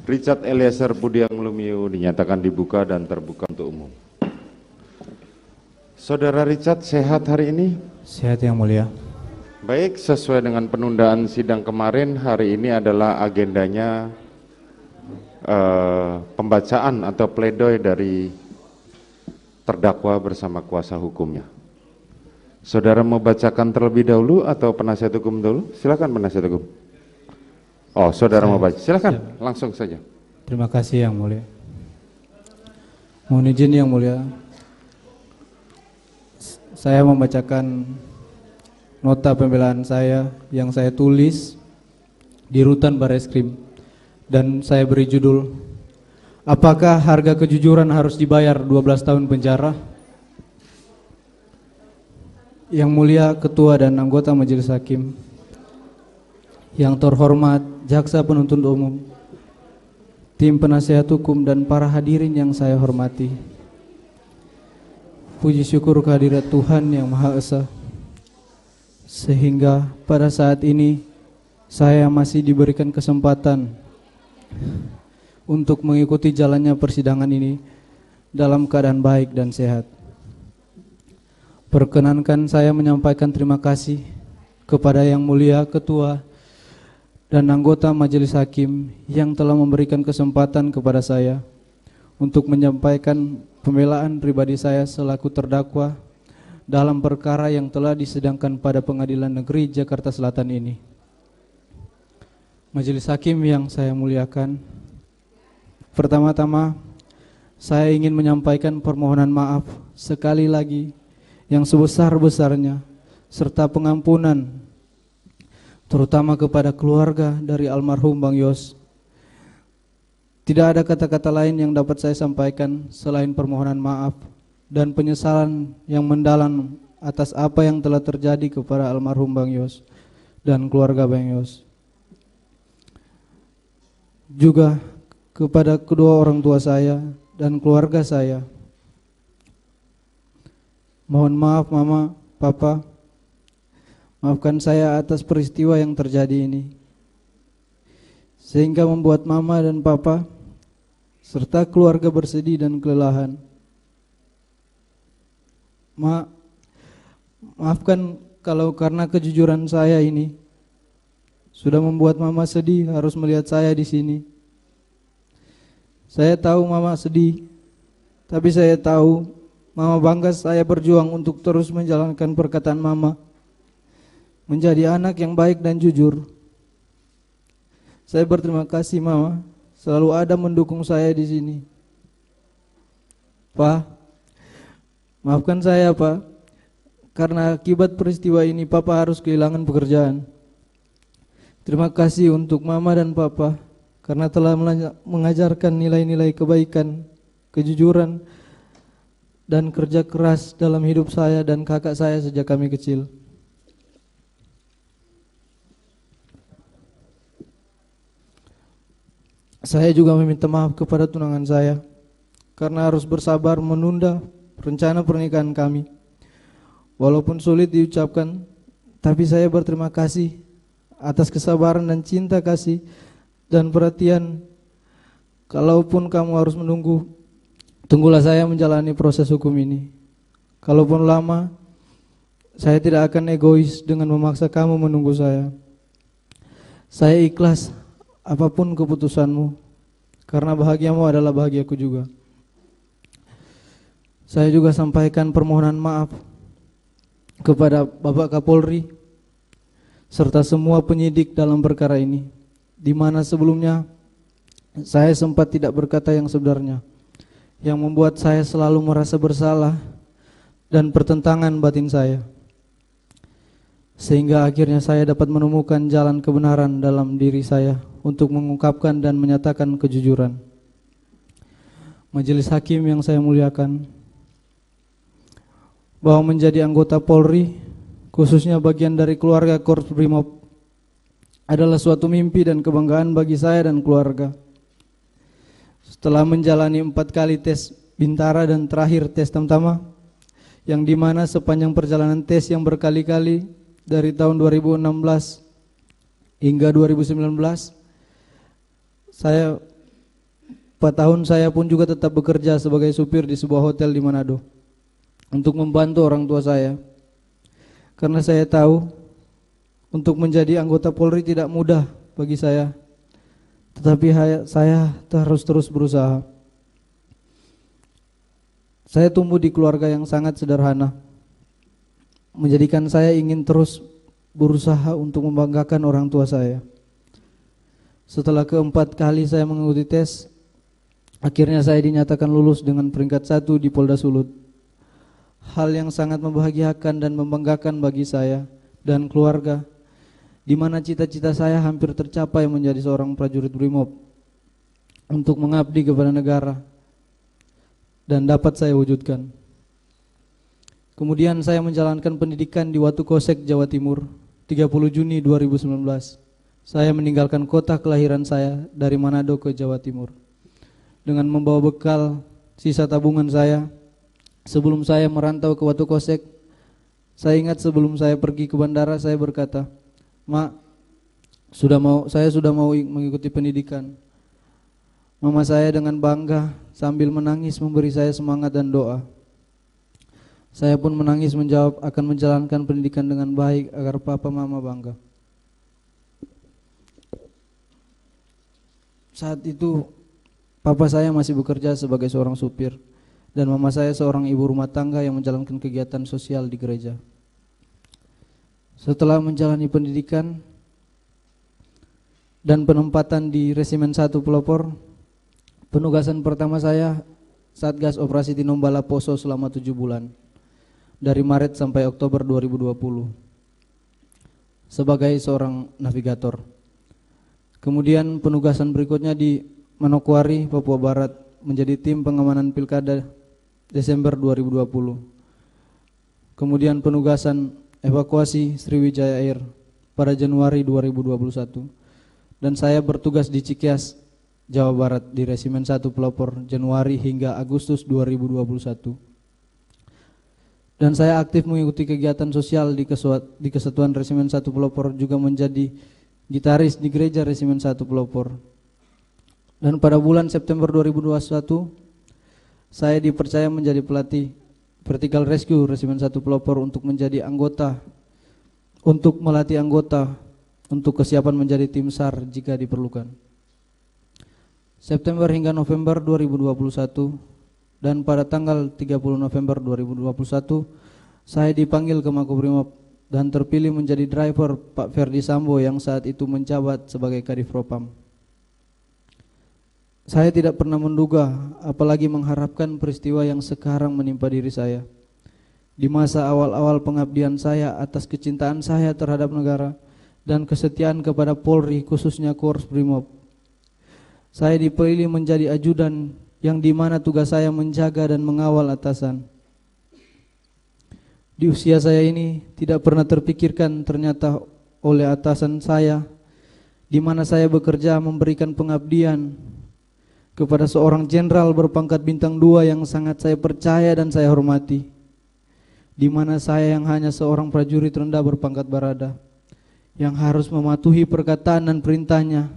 Richard Eliezer Budiang Lumiu dinyatakan dibuka dan terbuka untuk umum. Saudara Richard sehat hari ini? Sehat yang mulia. Baik, sesuai dengan penundaan sidang kemarin, hari ini adalah agendanya pembacaan atau pledoi dari terdakwa bersama kuasa hukumnya. Saudara mau bacakan terlebih dahulu atau penasihat hukum dulu? Silakan penasihat hukum. Oh, saudara mau baca. Silakan, langsung saja. Terima kasih yang mulia. Mohon izin yang mulia, saya membacakan nota pembelaan saya yang saya tulis di Rutan Barreskrim dan saya beri judul, apakah harga kejujuran harus dibayar 12 tahun penjara? Yang mulia Ketua dan anggota Majelis Hakim, yang terhormat Jaksa Penuntut Umum, tim penasihat hukum dan para hadirin yang saya hormati. Puji syukur kehadirat Tuhan yang Maha Esa, sehingga pada saat ini saya masih diberikan kesempatan untuk mengikuti jalannya persidangan ini dalam keadaan baik dan sehat. Perkenankan saya menyampaikan terima kasih kepada Yang Mulia Ketua dan anggota Majelis Hakim yang telah memberikan kesempatan kepada saya untuk menyampaikan pembelaan pribadi saya selaku terdakwa dalam perkara yang telah disidangkan pada Pengadilan Negeri Jakarta Selatan ini. Majelis Hakim yang saya muliakan, pertama-tama saya ingin menyampaikan permohonan maaf sekali lagi yang sebesar-besarnya serta pengampunan terutama kepada keluarga dari almarhum Bang Yos. Tidak ada kata-kata lain yang dapat saya sampaikan selain permohonan maaf dan penyesalan yang mendalam atas apa yang telah terjadi kepada almarhum Bang Yos dan keluarga Bang Yos. Juga kepada kedua orang tua saya dan keluarga saya. Mohon maaf Mama, Papa, maafkan saya atas peristiwa yang terjadi ini, sehingga membuat Mama dan Papa serta keluarga bersedih dan kelelahan. Maafkan kalau karena kejujuran saya ini sudah membuat Mama sedih harus melihat saya di sini. Saya tahu Mama sedih, tapi saya tahu Mama bangga saya berjuang untuk terus menjalankan perkataan Mama, menjadi anak yang baik dan jujur. Saya berterima kasih Mama, selalu ada mendukung saya di sini. Pak, maafkan saya Pak, karena akibat peristiwa ini Papa harus kehilangan pekerjaan. Terima kasih untuk Mama dan Papa karena telah mengajarkan nilai-nilai kebaikan, kejujuran, dan kerja keras dalam hidup saya dan kakak saya sejak kami kecil. Saya juga meminta maaf kepada tunangan saya karena harus bersabar menunda rencana pernikahan kami. Walaupun sulit diucapkan, tapi saya berterima kasih atas kesabaran dan cinta kasih dan perhatian. Kalaupun kamu harus menunggu, tunggulah saya menjalani proses hukum ini. Kalaupun lama, saya tidak akan egois dengan memaksa kamu menunggu saya. Saya ikhlas apapun keputusanmu, karena bahagiamu adalah bahagiaku juga. Saya juga sampaikan permohonan maaf kepada Bapak Kapolri serta semua penyidik dalam perkara ini, di mana sebelumnya saya sempat tidak berkata yang sebenarnya, yang membuat saya selalu merasa bersalah dan pertentangan batin saya, sehingga akhirnya saya dapat menemukan jalan kebenaran dalam diri saya untuk mengungkapkan dan menyatakan kejujuran. Majelis Hakim yang saya muliakan, bahwa menjadi anggota Polri, khususnya bagian dari keluarga Korps Brimob, adalah suatu mimpi dan kebanggaan bagi saya dan keluarga. Setelah menjalani 4 kali tes Bintara dan terakhir tes Tamtama, yang dimana sepanjang perjalanan tes yang berkali-kali dari tahun 2016 hingga 2019, saya 4 tahun saya pun juga tetap bekerja sebagai supir di sebuah hotel di Manado untuk membantu orang tua saya. Karena saya tahu untuk menjadi anggota Polri tidak mudah bagi saya, tetapi saya harus terus berusaha. Saya tumbuh di keluarga yang sangat sederhana, menjadikan saya ingin terus berusaha untuk membanggakan orang tua saya. Setelah keempat kali saya mengikuti tes, akhirnya saya dinyatakan lulus dengan peringkat 1 di Polda Sulut. Hal yang sangat membahagiakan dan membanggakan bagi saya dan keluarga, di mana cita-cita saya hampir tercapai menjadi seorang prajurit Brimob untuk mengabdi kepada negara, dan dapat saya wujudkan. Kemudian saya menjalankan pendidikan di Watu Kosek, Jawa Timur, 30 Juni 2019. Saya meninggalkan kota kelahiran saya dari Manado ke Jawa Timur dengan membawa bekal sisa tabungan saya. Sebelum saya merantau ke Watu Kosek, saya ingat sebelum saya pergi ke bandara saya berkata, "Mak, saya sudah mau mengikuti pendidikan." Mama saya dengan bangga sambil menangis memberi saya semangat dan doa. Saya pun menangis menjawab akan menjalankan pendidikan dengan baik agar papa mama bangga. Saat itu papa saya masih bekerja sebagai seorang supir dan mama saya seorang ibu rumah tangga yang menjalankan kegiatan sosial di gereja. Setelah menjalani pendidikan dan penempatan di Resimen 1 Pelopor, penugasan pertama saya Satgas Operasi Tinombala Poso selama 7 bulan, dari Maret sampai Oktober 2020, sebagai seorang navigator. Kemudian penugasan berikutnya di Manokwari, Papua Barat, menjadi tim pengamanan Pilkada Desember 2020. Kemudian penugasan evakuasi Sriwijaya Air pada Januari 2021. Dan saya bertugas di Cikias, Jawa Barat di Resimen 1 Pelopor Januari hingga Agustus 2021. Dan saya aktif mengikuti kegiatan sosial di Kesatuan Resimen 1 Pelopor, juga menjadi gitaris di gereja Resimen 1 Pelopor. Dan pada bulan September 2021, saya dipercaya menjadi pelatih Vertical Rescue Resimen 1 Pelopor untuk menjadi anggota, untuk melatih anggota untuk kesiapan menjadi tim SAR jika diperlukan. September hingga November 2021, dan pada tanggal 30 November 2021, saya dipanggil ke Makobrimob dan terpilih menjadi driver Pak Ferdi Sambo yang saat itu menjabat sebagai Kadif Propam. Saya tidak pernah menduga, apalagi mengharapkan peristiwa yang sekarang menimpa diri saya. Di masa awal-awal pengabdian saya atas kecintaan saya terhadap negara dan kesetiaan kepada Polri, khususnya Korps Brimob, saya dipilih menjadi ajudan yang dimana tugas saya menjaga dan mengawal atasan. Di usia saya ini tidak pernah terpikirkan ternyata oleh atasan saya, di mana saya bekerja memberikan pengabdian kepada seorang jenderal berpangkat bintang 2 yang sangat saya percaya dan saya hormati, di mana saya yang hanya seorang prajurit rendah berpangkat barada yang harus mematuhi perkataan dan perintahnya,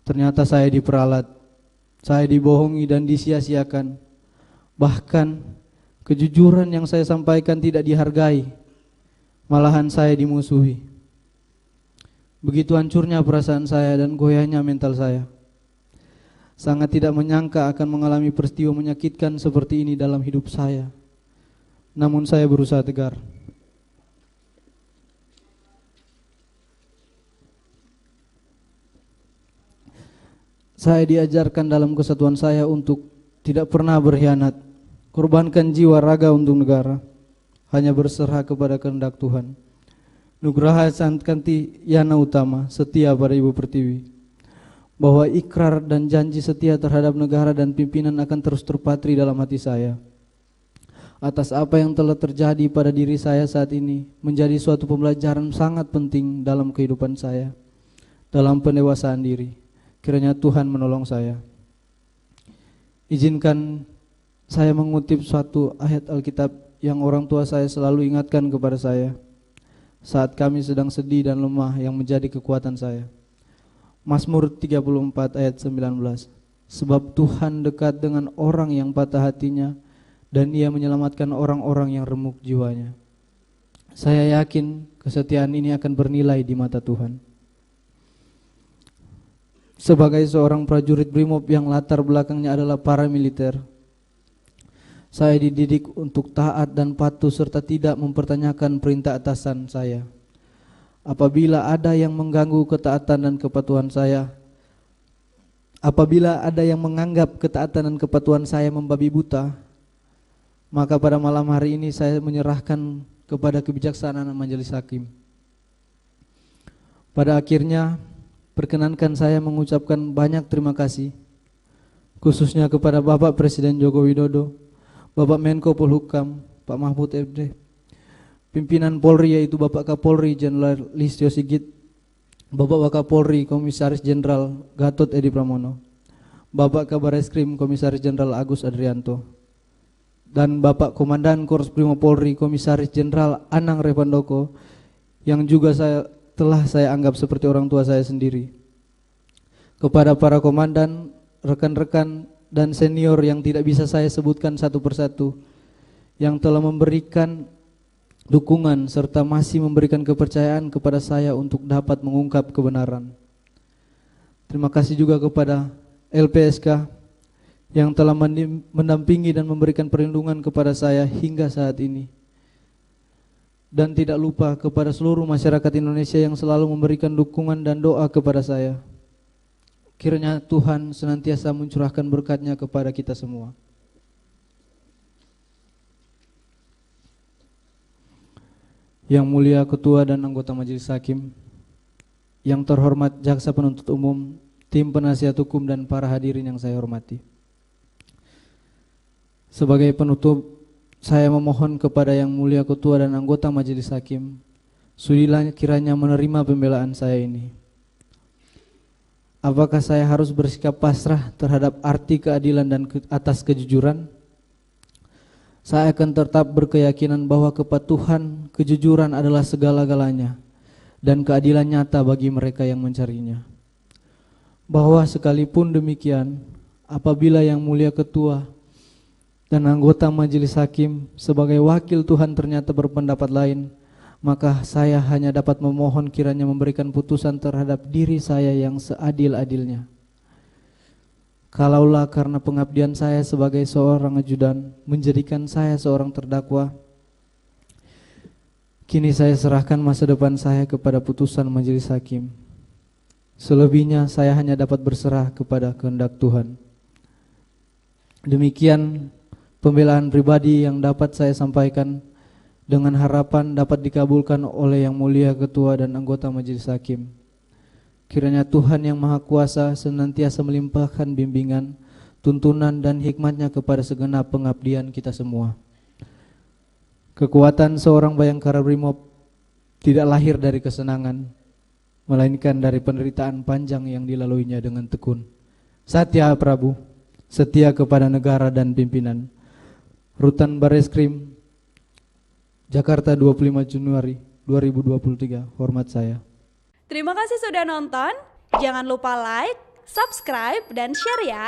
ternyata saya diperalat, saya dibohongi dan disia-siakan. Bahkan kejujuran yang saya sampaikan tidak dihargai, malahan saya dimusuhi. Begitu hancurnya perasaan saya dan goyahnya mental saya. Sangat tidak menyangka akan mengalami peristiwa menyakitkan seperti ini dalam hidup saya. Namun saya berusaha tegar. Saya diajarkan dalam kesatuan saya untuk tidak pernah berkhianat, korbankan jiwa raga untuk negara, hanya berserah kepada kehendak Tuhan. Nugraha Sankanti Yana Utama, setia pada Ibu Pertiwi, bahwa ikrar dan janji setia terhadap negara dan pimpinan akan terus terpatri dalam hati saya. Atas apa yang telah terjadi pada diri saya saat ini menjadi suatu pembelajaran sangat penting dalam kehidupan saya, dalam pendewasaan diri. Kiranya Tuhan menolong saya. Izinkan saya mengutip suatu ayat Alkitab yang orang tua saya selalu ingatkan kepada saya saat kami sedang sedih dan lemah, yang menjadi kekuatan saya. Mazmur 34 ayat 19. sebab Tuhan dekat dengan orang yang patah hatinya dan Ia menyelamatkan orang-orang yang remuk jiwanya. Saya yakin kesetiaan ini akan bernilai di mata Tuhan. Sebagai seorang prajurit BRIMOB yang latar belakangnya adalah paramiliter, saya dididik untuk taat dan patuh serta tidak mempertanyakan perintah atasan saya. Apabila ada yang mengganggu ketaatan dan kepatuhan saya, apabila ada yang menganggap ketaatan dan kepatuhan saya membabi buta, maka pada malam hari ini saya menyerahkan kepada kebijaksanaan majelis hakim. Pada akhirnya, perkenankan saya mengucapkan banyak terima kasih, khususnya kepada Bapak Presiden Joko Widodo, Bapak Menko Polhukam, Pak Mahfud MD, pimpinan Polri yaitu Bapak Kapolri Jenderal Listio Sigit, Bapak Wakapolri Komisaris Jenderal Gatot Edi Pramono, Bapak Kabareskrim Komisaris Jenderal Agus Adrianto, dan Bapak Komandan Korps Brimob Polri Komisaris Jenderal Anang Revandoko yang juga telah saya anggap seperti orang tua saya sendiri. Kepada para komandan, rekan-rekan dan senior yang tidak bisa saya sebutkan satu persatu, yang telah memberikan dukungan serta masih memberikan kepercayaan kepada saya untuk dapat mengungkap kebenaran. Terima kasih juga kepada LPSK yang telah mendampingi dan memberikan perlindungan kepada saya hingga saat ini. Dan tidak lupa kepada seluruh masyarakat Indonesia yang selalu memberikan dukungan dan doa kepada saya. Kiranya Tuhan senantiasa mencurahkan berkat-Nya kepada kita semua. Yang mulia Ketua dan anggota Majelis Hakim, yang terhormat Jaksa Penuntut Umum, tim penasihat hukum dan para hadirin yang saya hormati. Sebagai penutup, saya memohon kepada yang mulia Ketua dan anggota Majelis Hakim, sudilah kiranya menerima pembelaan saya ini. Apakah saya harus bersikap pasrah terhadap arti keadilan dan atas kejujuran? Saya akan tetap berkeyakinan bahwa kepatuhan, kejujuran adalah segala-galanya dan keadilan nyata bagi mereka yang mencarinya. Bahwa sekalipun demikian, apabila yang mulia Ketua dan anggota Majelis Hakim sebagai wakil Tuhan ternyata berpendapat lain, maka saya hanya dapat memohon kiranya memberikan putusan terhadap diri saya yang seadil-adilnya. Kalaulah karena pengabdian saya sebagai seorang ajudan menjadikan saya seorang terdakwa, kini saya serahkan masa depan saya kepada putusan Majelis Hakim. Selebihnya saya hanya dapat berserah kepada kehendak Tuhan. Demikian pembelaan pribadi yang dapat saya sampaikan, dengan harapan dapat dikabulkan oleh yang mulia Ketua dan anggota Majelis Hakim. Kiranya Tuhan yang Maha Kuasa senantiasa melimpahkan bimbingan, tuntunan dan hikmat-Nya kepada segenap pengabdian kita semua. Kekuatan seorang Bayangkara Brimob tidak lahir dari kesenangan, melainkan dari penderitaan panjang yang dilaluinya dengan tekun. Satya Prabu, setia kepada negara dan pimpinan. Rutan Bareskrim, Jakarta 25 Januari 2023. Hormat saya. Terima kasih sudah nonton. Jangan lupa like, subscribe, dan share ya.